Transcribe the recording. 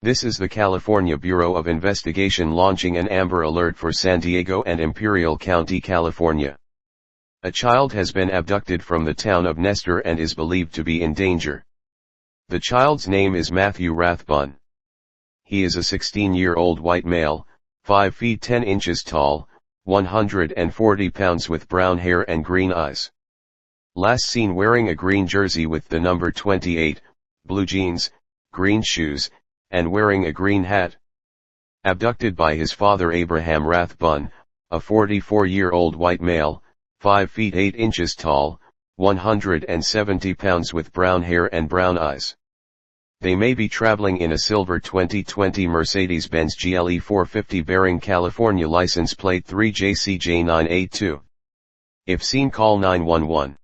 This is the California Bureau of Investigation launching an Amber Alert for San Diego and Imperial County, California. A child has been abducted from the town of Nestor and is believed to be in danger. The child's name is Matthew Rathbun. He is a 16-year-old white male, 5 feet 10 inches tall, 140 pounds with brown hair and green eyes. Last seen wearing a green jersey with the number 28, blue jeans, green shoes, and wearing a green hat. Abducted by his father Abraham Rathbun, a 44-year-old white male, 5 feet 8 inches tall, 170 pounds with brown hair and brown eyes. They may be traveling in a silver 2020 Mercedes-Benz GLE 450 bearing California license plate 3JCJ982. If seen, call 911.